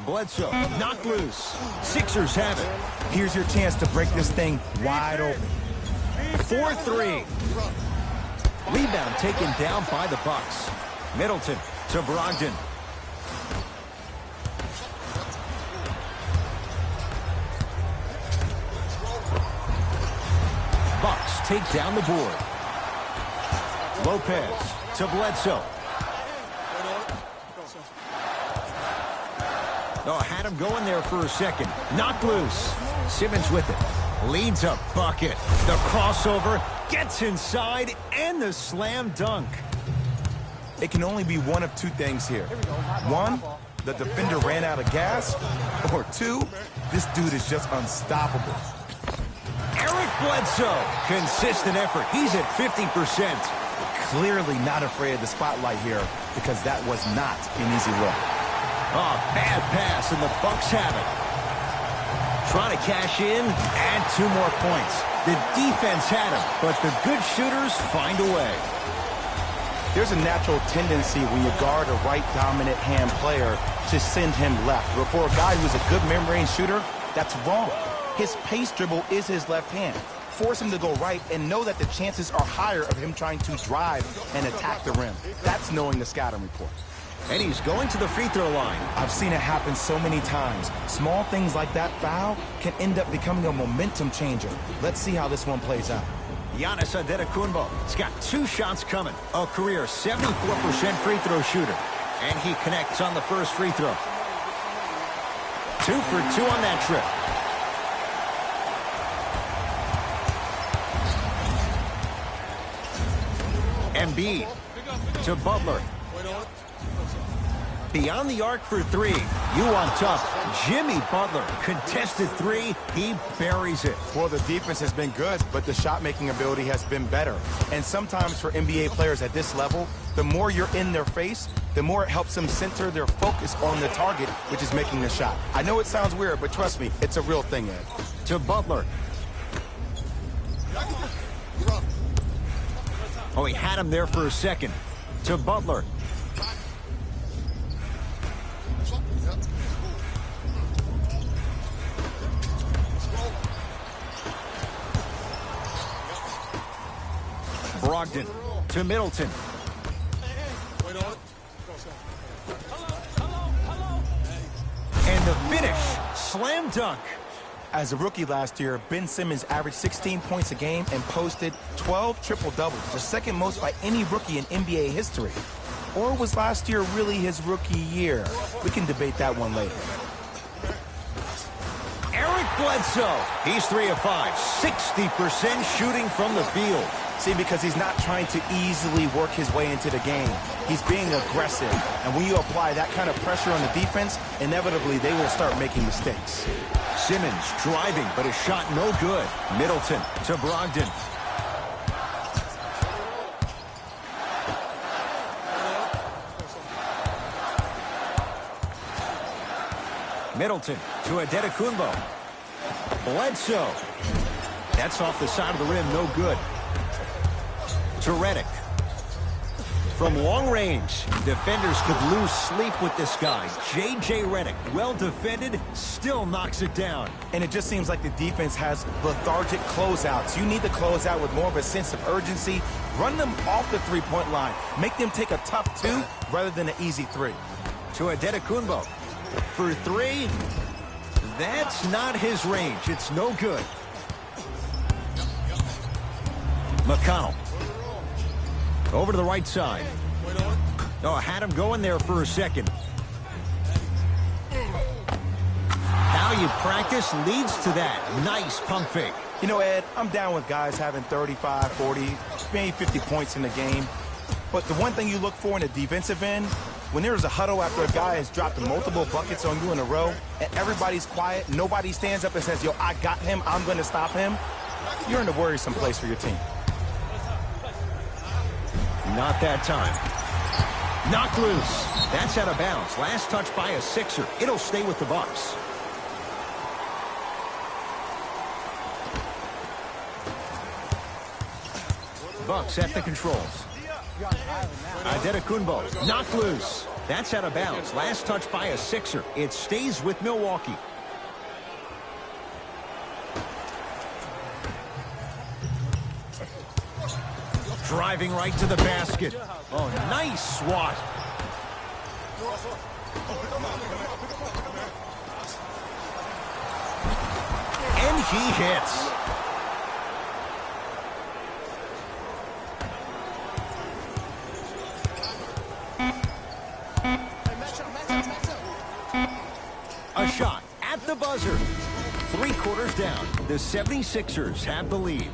Bledsoe. Knocked loose. Sixers have it. Here's your chance to break this thing wide open. 4-3. Rebound taken down by the Bucks. Middleton to Brogdon. Bucks take down the board. Lopez to Bledsoe. Oh, had him going there for a second. Knocked loose. Simmons with it. Leads a bucket. The crossover gets inside and the slam dunk. It can only be one of two things here. One, the defender ran out of gas. Or two, this dude is just unstoppable. Eric Bledsoe. Consistent effort. He's at 50%. Clearly not afraid of the spotlight here because that was not an easy look. Oh, bad pass, and the Bucks have it. Trying to cash in, add 2 more points. The defense had him, but the good shooters find a way. There's a natural tendency when you guard a right dominant hand player to send him left. But for a guy who's a good mid-range shooter, that's wrong. His pace dribble is his left hand. Force him to go right and know that the chances are higher of him trying to drive and attack the rim. That's knowing the scouting report. And he's going to the free throw line. I've seen it happen so many times. Small things like that foul can end up becoming a momentum changer. Let's see how this one plays out. Giannis Antetokounmpo has got 2 shots coming. A career 74% free throw shooter. And he connects on the first free throw. 2 for 2 on that trip. Embiid to Butler. Beyond the arc for 3. You on top. Jimmy Butler. Contested 3. He buries it. Well, the defense has been good, but the shot-making ability has been better. And sometimes for NBA players at this level, the more you're in their face, the more it helps them center their focus on the target, which is making the shot. I know it sounds weird, but trust me, it's a real thing, Ed. To Butler. Oh, he had him there for a second. To Butler. Brogdon to Middleton. And the finish. Slam dunk. As a rookie last year, Ben Simmons averaged 16 points a game and posted 12 triple-doubles, the second most by any rookie in NBA history. Or was last year really his rookie year? We can debate that one later. Eric Bledsoe. He's 3 of 5. 60% shooting from the field. See, because he's not trying to easily work his way into the game. He's being aggressive. And when you apply that kind of pressure on the defense, inevitably they will start making mistakes. Simmons driving, but his shot no good. Middleton to Brogdon. Middleton to Antetokounmpo. Bledsoe. That's off the side of the rim, no good. To Redick. From long range, defenders could lose sleep with this guy. J.J. Redick, well defended, still knocks it down. And it just seems like the defense has lethargic closeouts. You need to close out with more of a sense of urgency. Run them off the three-point line. Make them take a tough 2 rather than an easy 3. To Antetokounmpo. For 3, that's not his range. It's no good. McConnell. Over to the right side. Oh, had him going there for a second. How you practice leads to that. Nice pump fake. You know, Ed, I'm down with guys having 35, 40, maybe 50 points in the game. But the one thing you look for in the defensive end, when there's a huddle after a guy has dropped multiple buckets on you in a row, and everybody's quiet, nobody stands up and says, yo, I got him, I'm going to stop him, you're in a worrisome place for your team. Not that time. Knocked loose. That's out of bounds. Last touch by a Sixer. It'll stay with the Bucks. Bucks at the controls. Antetokounmpo knocked loose. That's out of bounds. Last touch by a Sixer. It stays with Milwaukee. Driving right to the basket. Oh, nice swat. And he hits. A shot at the buzzer. 3 quarters down. The 76ers have the lead.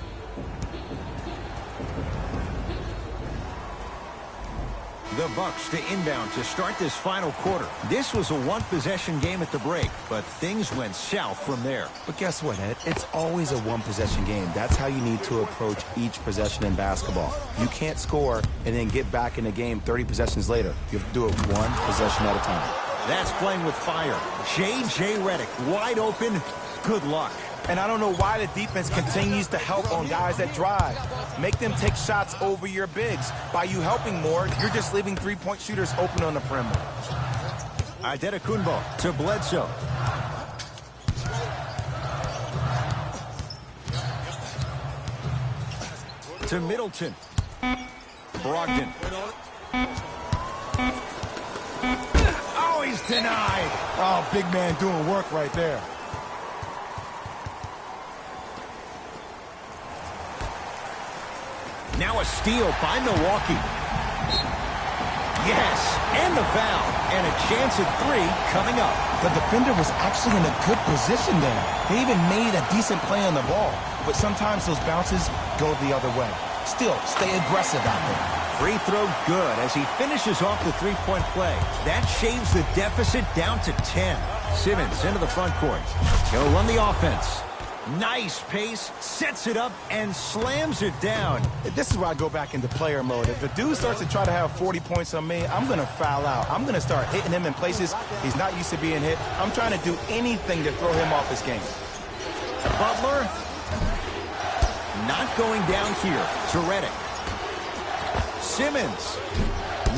The Bucks to inbound to start this final quarter. This was a one-possession game at the break, but things went south from there. But guess what, Ed? It's always a one-possession game. That's how you need to approach each possession in basketball. You can't score and then get back in the game 30 possessions later. You have to do it one possession at a time. That's playing with fire. J.J. Redick wide open. Good luck. And I don't know why the defense continues to help on guys that drive. Make them take shots over your bigs. By you helping more, you're just leaving three-point shooters open on the perimeter. Antetokounmpo to Bledsoe. To Middleton. Brogdon. Oh, he's denied. Oh, big man doing work right there. Now a steal by Milwaukee. Yes, and the foul. And a chance at 3 coming up. The defender was actually in a good position there. They even made a decent play on the ball. But sometimes those bounces go the other way. Still, stay aggressive out there. Free throw good as he finishes off the three-point play. That shaves the deficit down to 10. Simmons into the front court. He'll run the offense. Nice pace, sets it up, and slams it down. This is where I go back into player mode. If the dude starts to try to have 40 points on me, I'm going to foul out. I'm going to start hitting him in places he's not used to being hit. I'm trying to do anything to throw him off his game. Butler, not going down here to Redick. Simmons,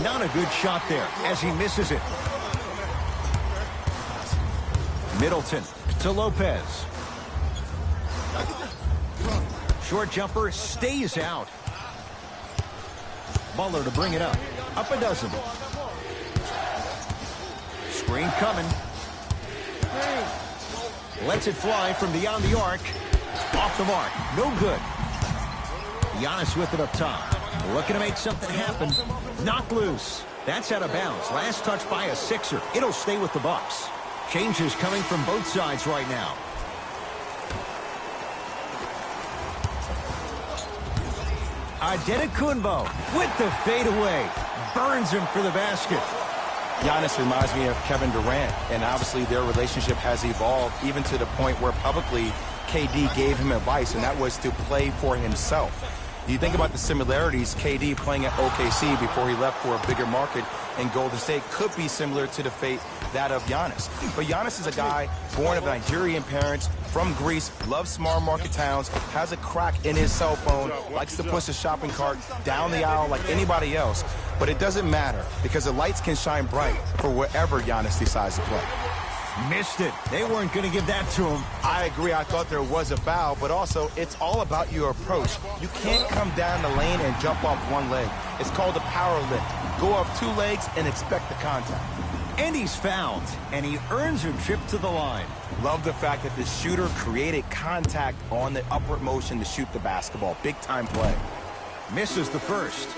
not a good shot there as he misses it. Middleton to Lopez. Short jumper stays out. Butler to bring it up. Up a dozen. Screen coming. Lets it fly from beyond the arc. Off the mark. No good. Giannis with it up top. Looking to make something happen. Knocked loose. That's out of bounds. Last touch by a Sixer. It'll stay with the Bucks. Changes coming from both sides right now. Antetokounmpo with the fadeaway. Burns him for the basket. Giannis reminds me of Kevin Durant, and obviously their relationship has evolved even to the point where publicly KD gave him advice, and that was to play for himself. You think about the similarities, KD playing at OKC before he left for a bigger market in Golden State could be similar to the fate that of Giannis. But Giannis is a guy born of Nigerian parents, from Greece, loves small market towns, has a crack in his cell phone, likes to push a shopping cart down the aisle like anybody else. But it doesn't matter because the lights can shine bright for wherever Giannis decides to play. Missed it. They weren't going to give that to him. I agree. I thought there was a foul, but also it's all about your approach. You can't come down the lane and jump off one leg. It's called a power lift. Go off 2 legs and expect the contact. And he's fouled, and he earns a trip to the line. Love the fact that the shooter created contact on the upward motion to shoot the basketball. Big time play. Misses the first.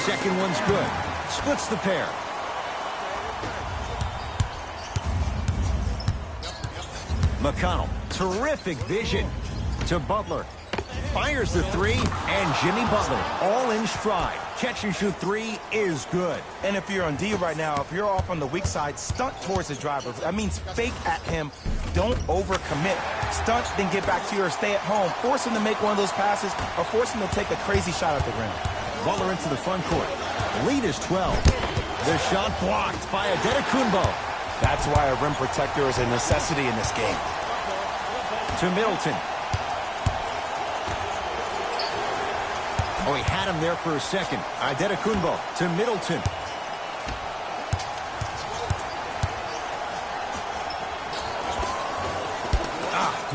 Second one's good. Splits the pair. McConnell, terrific vision to Butler. Fires the 3, and Jimmy Butler all in stride. Catch and shoot 3 is good. And if you're on D right now, if you're off on the weak side, stunt towards the driver. That means fake at him. Don't overcommit. Stunt, then get back to your stay at home. Force him to make one of those passes or force him to take a crazy shot at the rim. Butler into the front court. Lead is 12. The shot blocked by Antetokounmpo. That's why a rim protector is a necessity in this game. To Middleton. Oh, he had him there for a second. Adetokunbo to Middleton.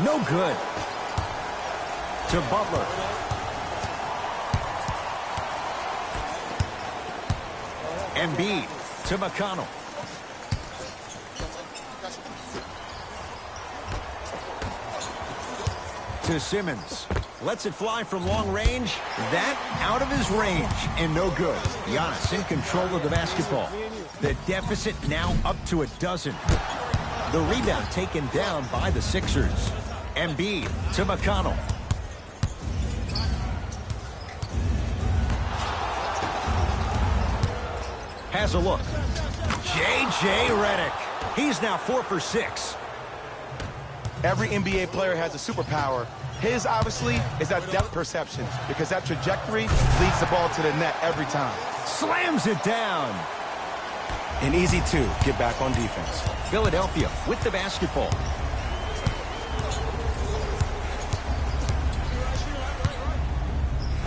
No good. To Butler. Embiid to McConnell. To Simmons. Lets it fly from long range. That out of his range and no good. Giannis in control of the basketball. The deficit now up to a dozen. The rebound taken down by the Sixers. Embiid to McConnell. Has a look. J.J. Redick. He's now 4 for 6. Every NBA player has a superpower. His, obviously, is that depth perception, because that trajectory leads the ball to the net every time. Slams it down. An easy 2. Get back on defense. Philadelphia with the basketball.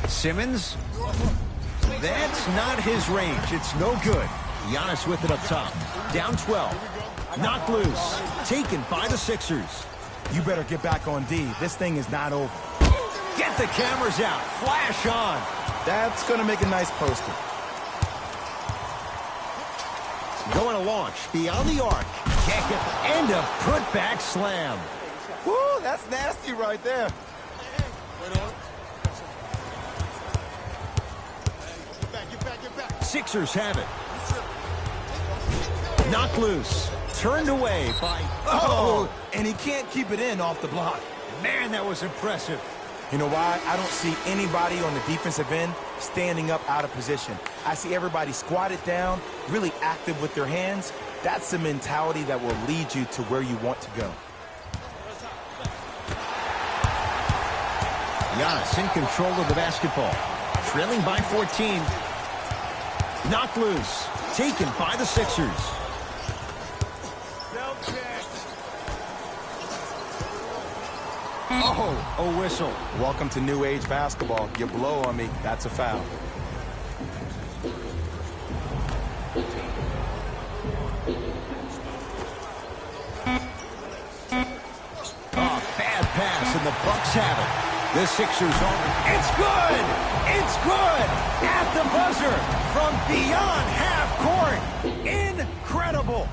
Simmons. That's not his range. It's no good. Giannis with it up top. Down 12. Knocked loose. Taken by the Sixers. You better get back on D. This thing is not over. Get the cameras out. Flash on. That's going to make a nice poster. Going to launch beyond the arc. Can't get the end of put-back slam. Woo, that's nasty right there. Sixers have it. Knocked loose. Turned away by... Oh, and he can't keep it in off the block. Man, that was impressive. You know why? I don't see anybody on the defensive end standing up out of position. I see everybody squatted down, really active with their hands. That's the mentality that will lead you to where you want to go. Giannis in control of the basketball. Trailing by 14. Knocked loose. Taken by the Sixers. Oh, a whistle. Welcome to New Age basketball. You blow on me, that's a foul. Oh, bad pass, and the Bucks have it. The Sixers on it. It's good! It's good! At the buzzer from beyond half court. Incredible!